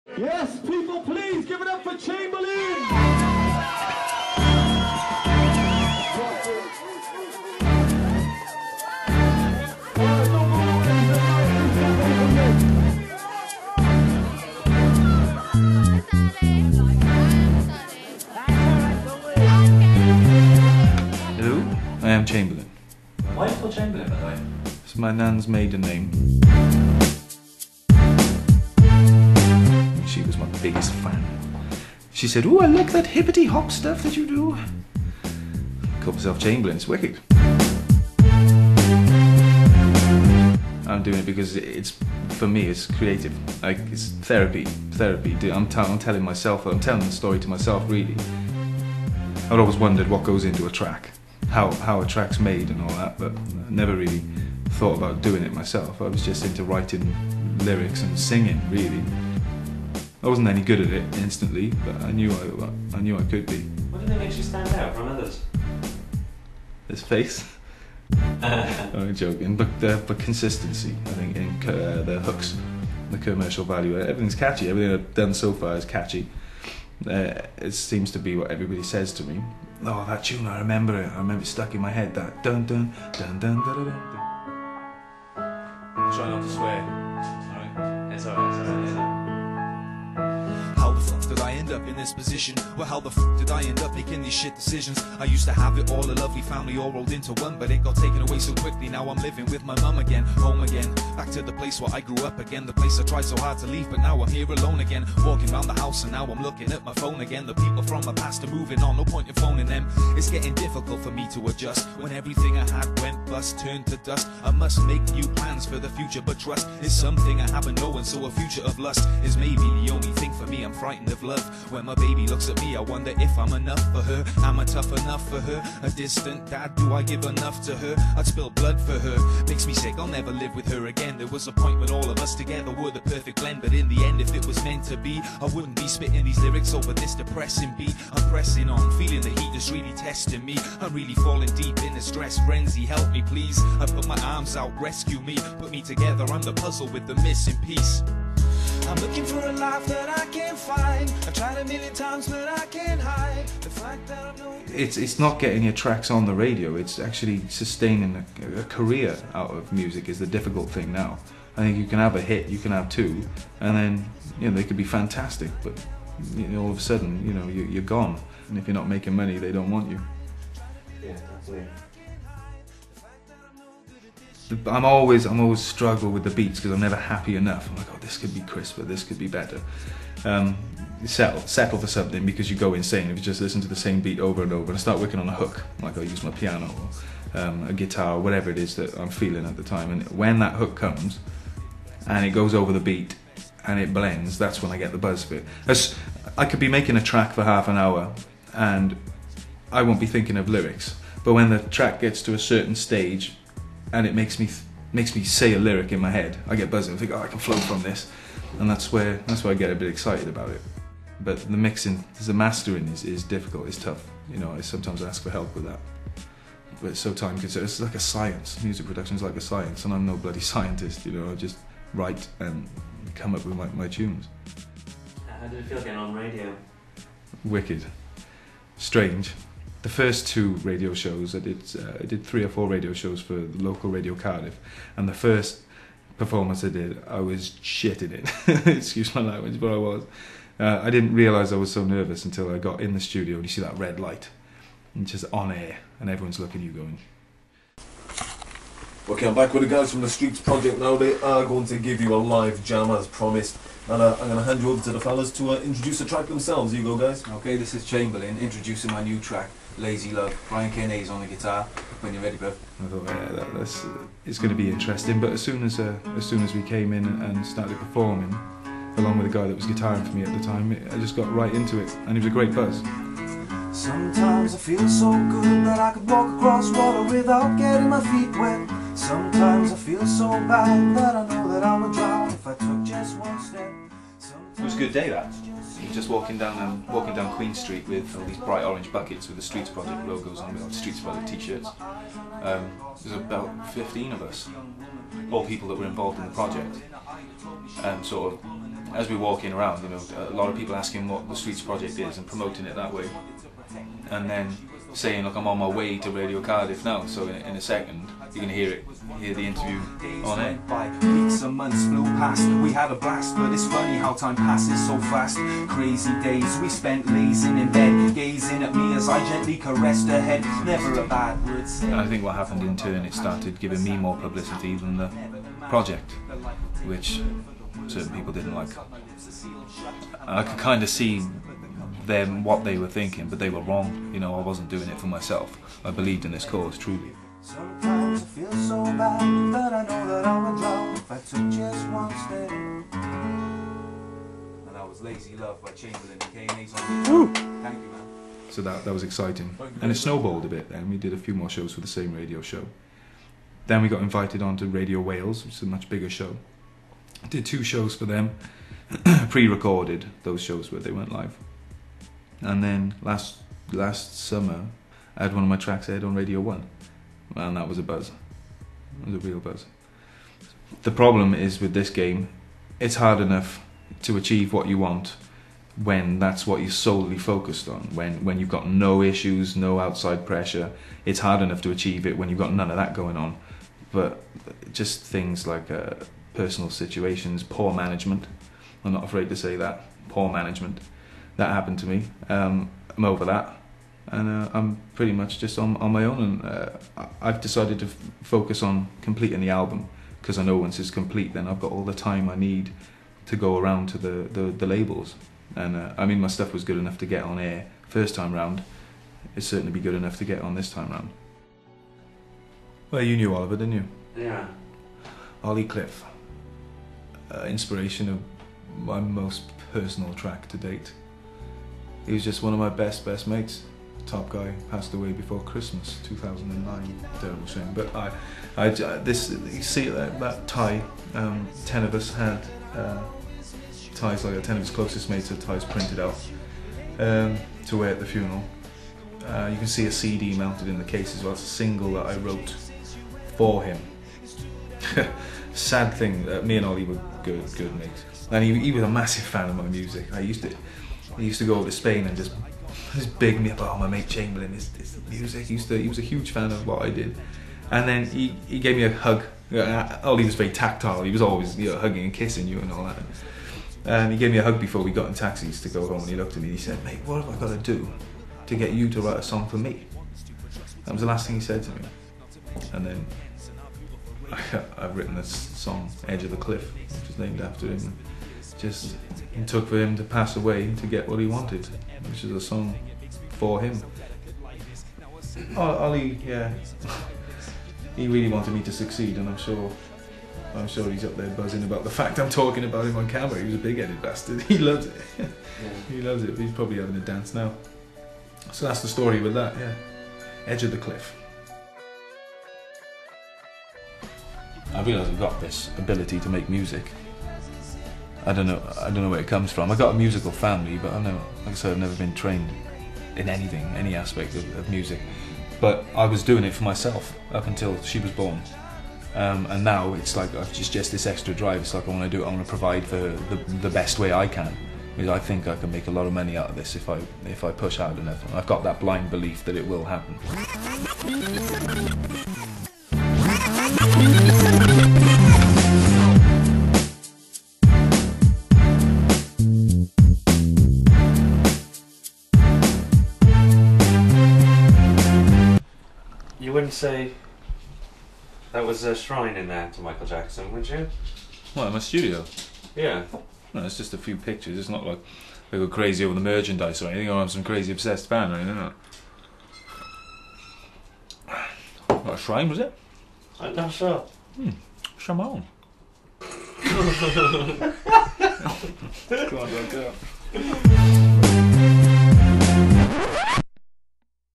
Yes, people, please give it up for Chamberlain! Hello, I am Chamberlain. Why are you called Chamberlain, by the way? It's my nan's maiden name. She was my biggest fan. She said, "Oh, I like that hippity hop stuff that you do." I called myself Chamberlain, it's wicked. I'm doing it because it's, for me, it's creative. Like, it's therapy. I'm telling myself, I'm telling the story to myself, really. I've always wondered what goes into a track, how a track's made and all that, but I never really thought about doing it myself. I was just into writing lyrics and singing, really. I wasn't any good at it instantly, but I knew I could be. What did they make you stand out from others? This face. I'm joking, but consistency. I think in the hooks, the commercial value, everything's catchy. Everything I've done so far is catchy. It seems to be what everybody says to me. Oh, that tune! I remember it. I remember it stuck in my head. That dun dun dun dun dun dun. dun. Try not to swear. Alright. It's alright. How the fuck did I end up in this position? Well, how the fuck did I end up making these shit decisions? I used to have it all, a lovely family all rolled into one, but it got taken away so quickly. Now I'm living with my mum again, home again, back to the place where I grew up again, the place I tried so hard to leave, but now I'm here alone again, walking around the house and now I'm looking at my phone again. The people from my past are moving on, no point in phoning them. It's getting difficult for me to adjust when everything I had went bust, turned to dust. I must make new plans for the future, but trust is something I haven't known, so a future of lust is maybe the only thing for me. I'm frightened of love. When my baby looks at me, I wonder if I'm enough for her. Am I tough enough for her? A distant dad, do I give enough to her? I'd spill blood for her. Makes me sick, I'll never live with her again. There was a point when all of us together were the perfect blend, but in the end, if it was meant to be, I wouldn't be spitting these lyrics over this depressing beat. I'm pressing on, feeling the heat that's really testing me. I'm really falling deep in a stress frenzy. Help me, please. I put my arms out, rescue me. Put me together, I'm the puzzle with the missing piece. I'm looking for a life that I can't find. I've tried a million times, but I can't hide the fact that I'm no. It's not getting your tracks on the radio. It's actually sustaining a career out of music is the difficult thing now. I think you can have a hit, you can have two, and then they could be fantastic, but all of a sudden you're gone. And if you're not making money, they don't want you. Yeah, absolutely. I'm always struggle with the beats because I'm never happy enough. I'm like, oh, this could be crisper, this could be better. Settle for something because you go insane if you just listen to the same beat over and over. And I start working on a hook, like I'll use my piano or a guitar or whatever it is that I'm feeling at the time. And when that hook comes and it goes over the beat and it blends, that's when I get the buzz of it. I could be making a track for half an hour and I won't be thinking of lyrics, but when the track gets to a certain stage and it makes me say a lyric in my head, I get buzzing. I think, oh, I can flow from this, and that's where I get a bit excited about it. But the mixing, the mastering is difficult. It's tough. I sometimes ask for help with that, but it's so time consuming. It's like a science. Music production is like a science, and I'm no bloody scientist. I just write and come up with my tunes. How did it feel getting on radio? Wicked, strange. The first two radio shows I did 3 or 4 radio shows for the local Radio Cardiff, and the first performance I did, I was shitting it. Excuse my language, but I was. I didn't realise I was so nervous until I got in the studio and you see that red light, and just on air, and everyone's looking at you going. Okay, I'm back with the guys from the Streets Project now. They are going to give you a live jam as promised. And I'm going to hand you over to the fellas to introduce the track themselves. Here you go, guys. Okay, this is Chamberlain introducing my new track, Lazy Love. Brian Kennedy's on the guitar. When you're ready, bro. I thought, yeah, it's going to be interesting. But as soon as we came in and started performing, along with the guy that was guitaring for me at the time, I just got right into it, and it was a great buzz. Sometimes I feel so good that I could walk across water without getting my feet wet. Sometimes I feel so bad that I know that I would drown if I took just one step. It was a good day, that. Just walking down Queen Street with all these bright orange buckets with the Streets Project logos on them, Streets Project t-shirts. There's about 15 of us, all people that were involved in the project, sort of as we're walking around, you know, a lot of people asking what the Streets Project is and promoting it that way, and then saying, look, I'm on my way to Radio Cardiff now, so in a second you're going to hear the interview on air. Weeks and months flew past, we had a blast, but it's funny how time passes so fast. Crazy days we spent lazing in bed, gazing at me as I gently caressed her head. Never a bad word said. And I think what happened in turn, it started giving me more publicity than the project, which certain people didn't like. And I could kind of see them, what they were thinking, but they were wrong. You know, I wasn't doing it for myself. I believed in this cause, truly. Sometimes I feel so bad that I know that I would drown if I took just one step. And that was Lazy Love by Chamberlain and K&A's on the Thank you, man. So that was exciting. And it snowballed a bit then. We did a few more shows for the same radio show. Then we got invited on to Radio Wales, which is a much bigger show. I did 2 shows for them, pre-recorded those shows where they went live. And then last summer, I had one of my tracks aired on Radio 1. And that was a buzz. It was a real buzz. The problem is with this game, it's hard enough to achieve what you want when that's what you're solely focused on. When you've got no issues, no outside pressure, it's hard enough to achieve it when you've got none of that going on. But just things like personal situations, poor management, I'm not afraid to say that, poor management, that happened to me. I'm over that. And I'm pretty much just on my own, and I've decided to focus on completing the album, because I know once it's complete then I've got all the time I need to go around to the labels. And I mean, my stuff was good enough to get on air first time round, it'd certainly be good enough to get on this time round. Well, you knew Oliver, didn't you? Yeah. Ollie Cliff, inspiration of my most personal track to date. He was just one of my best mates. Top guy, passed away before Christmas 2009. Terrible shame. But you see that tie. 10 of us had ties like that. 10 of his closest mates had ties printed out to wear at the funeral. You can see a CD mounted in the case as well. It's a single that I wrote for him. Sad thing that me and Ollie were good mates, and he was a massive fan of my music. He used to go over to Spain and just big me up, oh, my mate Chamberlain, this music. He was a huge fan of what I did. And then he gave me a hug. Ollie was very tactile, he was always, you know, hugging and kissing you and all that. And he gave me a hug before we got in taxis to go home, and he looked at me and he said, mate, what have I got to do to get you to write a song for me? That was the last thing he said to me. And then I've written this song, Edge of the Cliff, which is named after him. Just, it took for him to pass away to get what he wanted, which is a song for him. Ollie, yeah, he really wanted me to succeed, and I'm sure he's up there buzzing about the fact I'm talking about him on camera. He was a big-headed bastard. He loves it. Yeah. He loves it. He's probably having a dance now. So that's the story with that. Yeah, Edge of the Cliff. I realise I've got this ability to make music. I don't know where it comes from. I've got a musical family, but like I said, I've never been trained in anything, any aspect of music. But I was doing it for myself up until she was born. And now it's like I've just this extra drive. It's like I want to do it, I want to provide for the best way I can. Because I think I can make a lot of money out of this if I push hard enough. I've got that blind belief that it will happen. You wouldn't say that was a shrine in there to Michael Jackson, would you? What, in my studio? Yeah. No, it's just a few pictures. It's not like I go crazy over the merchandise or anything, or I'm some crazy obsessed fan or anything. What, a shrine, was it? I'm not sure. Shimon. Go on, go.